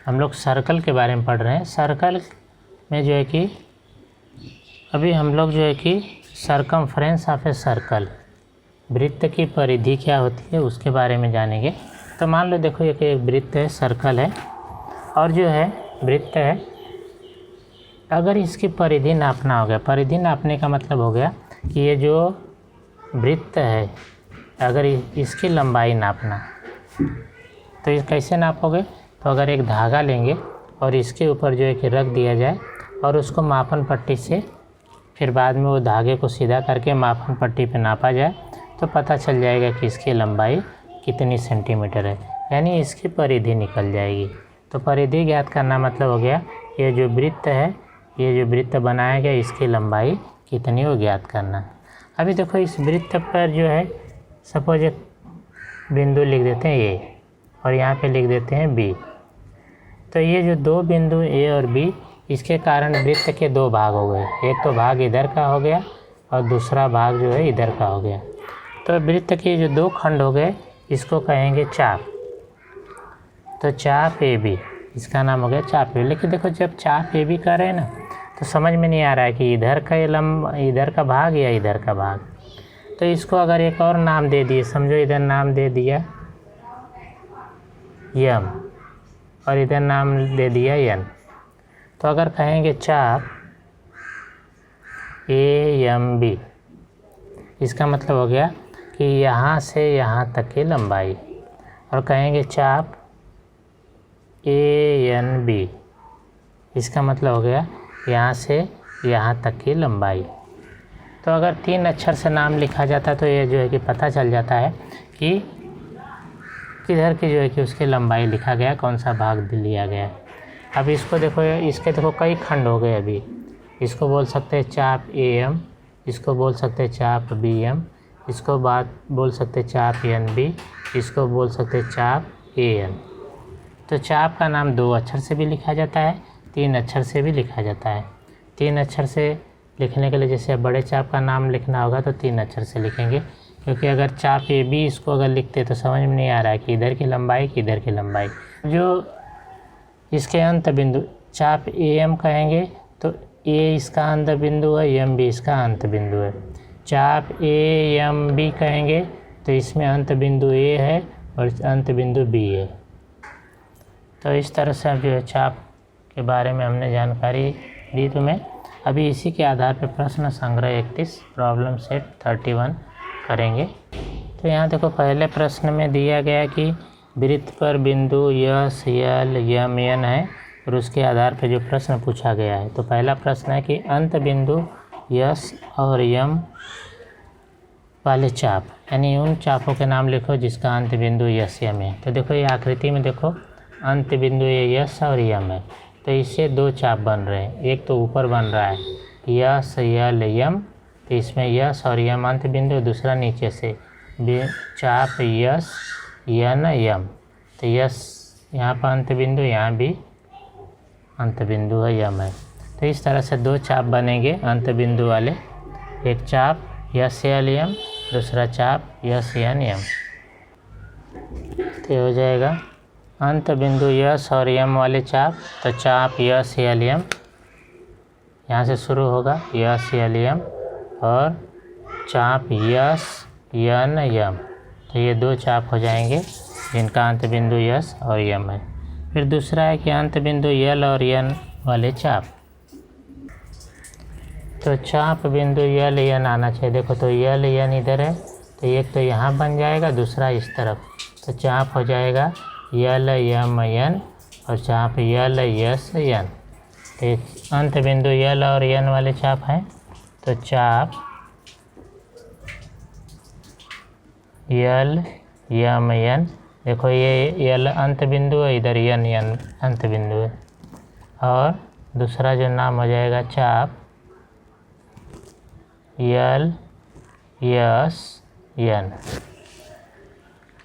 हम लोग सर्कल के बारे में पढ़ रहे हैं। सर्कल में जो है कि अभी हम लोग जो है कि सरकमफ्रेंस ऑफ ए सर्कल, वृत्त की परिधि क्या होती है उसके बारे में जानेंगे। तो मान लो देखो ये कि एक वृत्त है, सर्कल है, और जो है वृत्त है, अगर इसकी परिधि नापना हो गया, परिधि नापने का मतलब हो गया कि ये जो वृत्त है अगर इसकी लंबाई नापना, तो ये कैसे नापोगे? तो अगर एक धागा लेंगे और इसके ऊपर जो है कि रख दिया जाए और उसको मापन पट्टी से फिर बाद में वो धागे को सीधा करके मापन पट्टी पे नापा जाए तो पता चल जाएगा कि इसकी लंबाई कितनी सेंटीमीटर है, यानी इसकी परिधि निकल जाएगी। तो परिधि ज्ञात करना मतलब हो गया ये जो वृत्त है, ये जो वृत्त बनाया गया इसकी लंबाई कितनी वो ज्ञात करना। अभी देखो इस वृत्त पर जो है सपोज एक बिंदु लिख देते हैं ए और यहाँ पे लिख देते हैं बी। तो ये जो दो बिंदु ए और बी, इसके कारण वृत्त के दो भाग हो गए, एक तो भाग इधर का हो गया और दूसरा भाग जो है इधर का हो गया। तो वृत्त के जो दो खंड हो गए इसको कहेंगे चाप। तो चाप ए बी, इसका नाम हो गया चाप ए। लेकिन देखो जब चाप ए बी कर रहे हैं ना तो समझ में नहीं आ रहा है कि इधर का इधर का भाग या इधर का भाग। तो इसको अगर एक और नाम दे दिए, समझो इधर नाम दे दिया यम और इधर नाम दे दिया एन। तो अगर कहेंगे चाप ए एम बी, इसका मतलब हो गया कि यहाँ से यहाँ तक की लंबाई, और कहेंगे चाप ए एन बी, इसका मतलब हो गया यहाँ से यहाँ तक की लंबाई। तो अगर 3 अक्षर से नाम लिखा जाता तो ये जो है कि पता चल जाता है कि किधर की जो है कि उसकी लंबाई लिखा गया, कौन सा भाग लिया गया। अब इसको देखो, इसके देखो कई खंड हो गए। अभी इसको बोल सकते हैं चाप ए एम, इसको बोल सकते हैं चाप बी एम, इसको बोल सकते हैं चाप एन बी, इसको बोल सकते हैं चाप ए एन। तो चाप का नाम 2 अक्षर से भी लिखा जाता है, 3 अक्षर से भी लिखा जाता है। 3 अक्षर से लिखने के लिए जैसे अब बड़े चाप का नाम लिखना होगा तो 3 अक्षर से लिखेंगे, क्योंकि अगर चाप ए बी इसको अगर लिखते तो समझ में नहीं आ रहा है कि इधर की लंबाई कि इधर की लंबाई। जो इसके अंत बिंदु चाप ए एम कहेंगे तो ए इसका अंत बिंदु है, एम बी इसका अंत बिंदु है। चाप ए एम बी कहेंगे तो इसमें अंत बिंदु ए है और अंत बिंदु बी है। तो इस तरह से अब जो है चाप के बारे में हमने जानकारी दी तुम्हें। अभी इसी के आधार पर प्रश्न संग्रह 31 प्रॉब्लम सेट 31 करेंगे। तो यहाँ देखो पहले प्रश्न में दिया गया कि वृत्त पर बिंदु यस यल यम एन है और उसके आधार पर जो प्रश्न पूछा गया है। तो पहला प्रश्न है कि अंत बिंदु यस और यम वाले चाप, यानी उन चापों के नाम लिखो जिसका अंत बिंदु यस यम है। तो देखो ये आकृति में देखो अंत बिंदु ये यस और यम है, तो इससे 2 चाप बन रहे हैं। एक तो ऊपर बन रहा है यस यल यम, तो इसमें यस और यम अंत बिंदु, दूसरा नीचे से चाप यस यन यम, तो यस यहाँ पर अंत बिंदु, यहाँ भी अंत बिंदु है यम है। तो इस तरह से 2 चाप बनेंगे अंत बिंदु वाले, एक चाप यस यल यम, दूसरा चाप यस यन यम। तो हो जाएगा अंत बिंदु यस और यम वाले चाप, तो चाप यस यल यम यहाँ से शुरू होगा यस यल यम, और चाप यस यन यम। तो ये 2 चाप हो जाएंगे जिनका अंत बिंदु यस और यम है। फिर दूसरा है कि अंत बिंदु यल और यन वाले चाप, तो चाप बिंदु यल यन आना चाहिए। देखो तो यल यन इधर है, तो एक तो यहाँ बन जाएगा, दूसरा इस तरफ, तो चाप हो जाएगा यल यम यन और चाप यल यस यन। तो अंत बिंदु यल और यन वाले चाप हैं, तो चाप यल यम यन। देखो ये यल अंत बिंदु है, इधर यन यन अंत बिंदु है, और दूसरा जो नाम हो जाएगा चाप यल यस यन।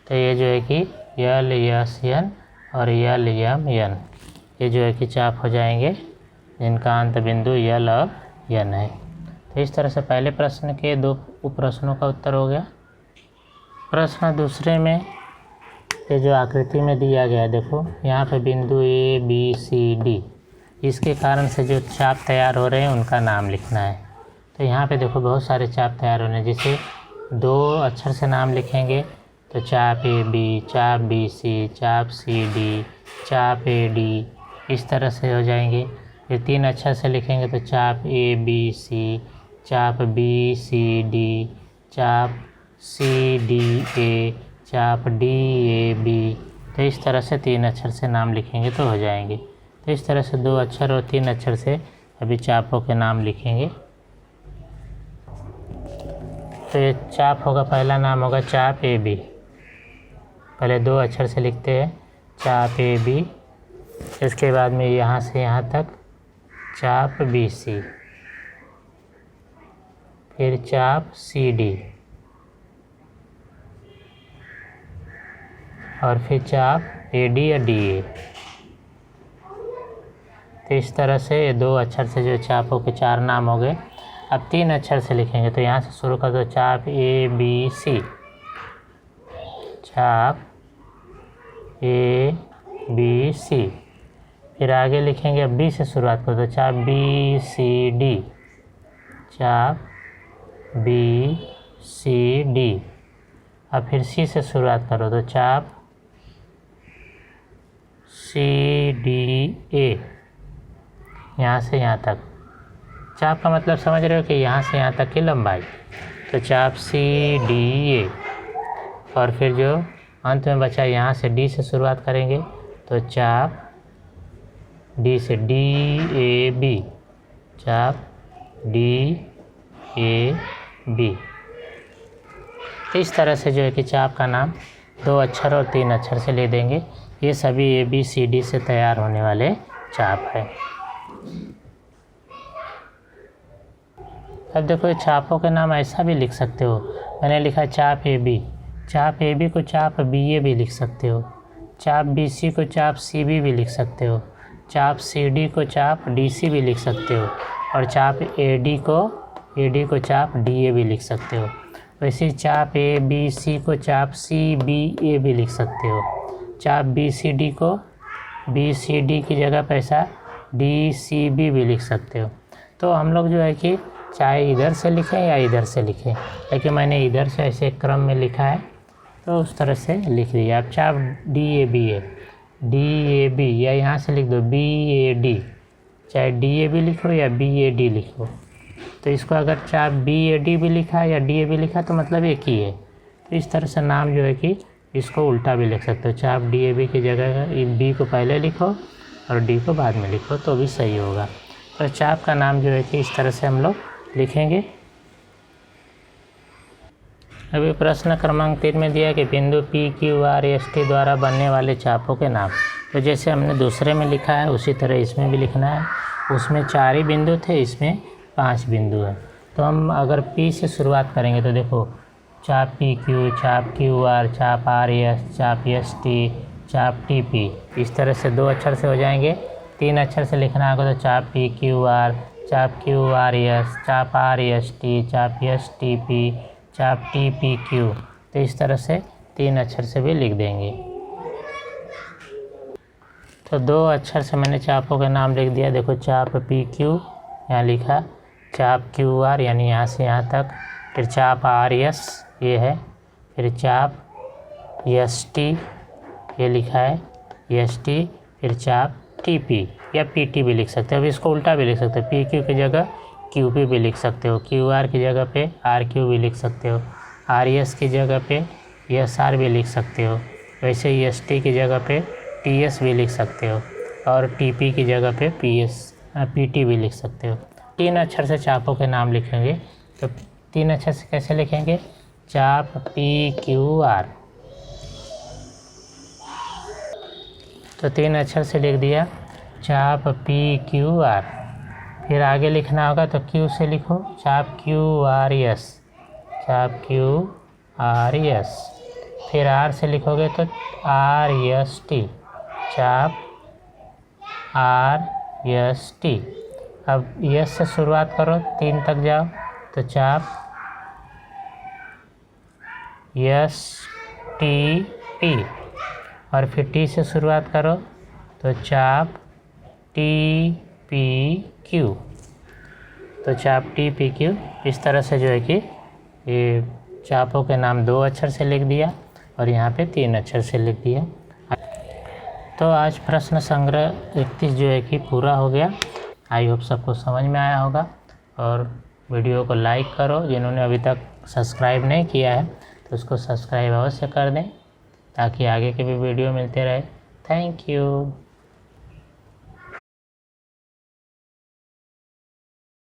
तो ये जो है कि यल यस यन और यल यम यन, ये जो है कि चाप हो जाएंगे जिनका अंत बिंदु यल और यन है। तो इस तरह से पहले प्रश्न के 2 उप प्रश्नों का उत्तर हो गया। प्रश्न दूसरे में ये जो आकृति में दिया गया है देखो, यहाँ पे बिंदु ए बी सी डी, इसके कारण से जो चाप तैयार हो रहे हैं उनका नाम लिखना है। तो यहाँ पे देखो बहुत सारे चाप तैयार होने, जिसे 2 अक्षर से नाम लिखेंगे तो चाप ए बी, चाप बी सी, चाप सी डी, चाप ए डी, इस तरह से हो जाएंगे। फिर 3 अक्षर से लिखेंगे तो चाप ए बी सी, चाप बी सी डी, चाप सी डी ए, चाप डी ए बी। तो इस तरह से 3 अक्षर से नाम लिखेंगे तो हो जाएंगे। तो इस तरह से 2 अक्षर और 3 अक्षर से अभी चापों के नाम लिखेंगे। तो ये चाप होगा, पहला नाम होगा चाप ए बी। पहले 2 अक्षर से लिखते हैं चाप ए बी, इसके बाद में यहाँ से यहाँ तक चाप बी सी, फिर चाप सी डी, और फिर चाप ए डी या डी ए। तो इस तरह से 2 अक्षर से जो चापों के 4 नाम हो गए। अब 3 अक्षर से लिखेंगे तो यहाँ से शुरू कर दो, चाप ए बी सी, चाप ए बी सी। फिर आगे लिखेंगे, अब बी से शुरुआत कर दो, चाप बी सी डी, चाप बी सी डी। अब फिर सी से शुरुआत करो तो चाप सी डी ए, यहाँ से यहाँ तक। चाप का मतलब समझ रहे हो कि यहाँ से यहाँ तक की लंबाई। तो चाप सी डी ए, और फिर जो अंत में बचा यहाँ से डी से शुरुआत करेंगे तो चाप डी से डी ए बी, चाप डी ए बी। तो इस तरह से जो है कि चाप का नाम 2 अक्षर और 3 अक्षर से ले देंगे। ये सभी ए बी सी डी से तैयार होने वाले चाप है। अब देखो, चापों के नाम ऐसा भी लिख सकते हो। मैंने लिखा चाप ए बी, चाप ए बी को चाप बी ए भी लिख सकते हो, चाप बी सी को चाप सी बी भी लिख सकते हो, चाप सी डी को चाप डी सी भी लिख सकते हो, और चाप ए डी को चाप डी ए भी लिख सकते हो। वैसे चाप ए बी सी को चाप सी बी ए भी लिख सकते हो। चाप बी सी डी को बी सी डी की जगह पर ऐसा डी सी बी भी लिख सकते हो। तो हम लोग जो है कि चाहे इधर से लिखें या इधर से लिखें, लेकिन मैंने इधर से ऐसे क्रम में लिखा है तो उस तरह से लिख दिया। अब चाप डी ए बी है, डी ए बी, या यहाँ से लिख दो बी ए डी, चाहे डी ए बी लिखो या बी ए डी लिखो। तो इसको अगर चाप बी ए डी भी लिखा या डी ए बी लिखा तो मतलब एक ही है। तो इस तरह से नाम जो है कि इसको उल्टा भी लिख सकते हो, चाप डी ए बी की जगह बी को पहले लिखो और डी को बाद में लिखो तो भी सही होगा। तो चाप का नाम जो है कि इस तरह से हम लोग लिखेंगे। अभी प्रश्न क्रमांक 3 में दिया कि बिंदु P Q R S T द्वारा बनने वाले चापों के नाम। तो जैसे हमने दूसरे में लिखा है उसी तरह इसमें भी लिखना है। उसमें 4 ही बिंदु थे, इसमें 5 बिंदु है। तो हम अगर पी से शुरुआत करेंगे तो देखो, चाप पी क्यू, चाप क्यू आर, चाप आर एस, चाप एस टी, चाप टी पी। इस तरह से 2 अक्षर से हो जाएंगे। 3 अक्षर से लिखना होगा तो चाप पी क्यू आर, चाप क्यू आर एस, चाप आर एस टी, चाप एस टी पी, चाप टी पी क्यू। तो इस तरह से 3 अक्षर से भी लिख देंगे। तो 2 अक्षर से मैंने चापों का नाम लिख दिया। देखो, चाप पी क्यू यहाँ लिखा, चाप क्यू आर यानी यहाँ से यहाँ तक, फिर चाप आर एस ये है, फिर चाप एस टी ये लिखा है एस टी, फिर चाप टी पी या पी टी भी लिख सकते हो। अब इसको उल्टा भी लिख सकते हो, पी क्यू की जगह क्यू पी भी लिख सकते हो, क्यू आर की जगह पे आर क्यू भी लिख सकते हो, आर एस की जगह पे एस आर भी लिख सकते हो, वैसे ही एस टी की जगह पे टी एस भी लिख सकते हो, और टी पी की जगह पे पी टी भी लिख सकते हो। 3 अक्षर से चापों के नाम लिखेंगे। तो 3 अक्षर से कैसे लिखेंगे? चाप पी क्यू आर। तो 3 अक्षर से लिख दिया चाप पी क्यू आर। फिर आगे लिखना होगा तो क्यू से लिखो, चाप क्यू आर एस, चाप क्यू आर एस। फिर आर से लिखोगे तो आर एस टी, चाप आर एस टी। अब एस से शुरुआत करो, 3 तक जाओ तो चाप एस टी पी। और फिर टी से शुरुआत करो तो चाप टी पी क्यू। तो चाप टी पी क्यू, इस तरह से जो है कि ये चापों के नाम 2 अक्षर से लिख दिया और यहाँ पे 3 अक्षर से लिख दिया। तो आज प्रश्न संग्रह 31 जो है कि पूरा हो गया। आई होप सबको समझ में आया होगा। और वीडियो को लाइक करो, जिन्होंने अभी तक सब्सक्राइब नहीं किया है तो उसको सब्सक्राइब अवश्य कर दें ताकि आगे के भी वीडियो मिलते रहे। Thank you.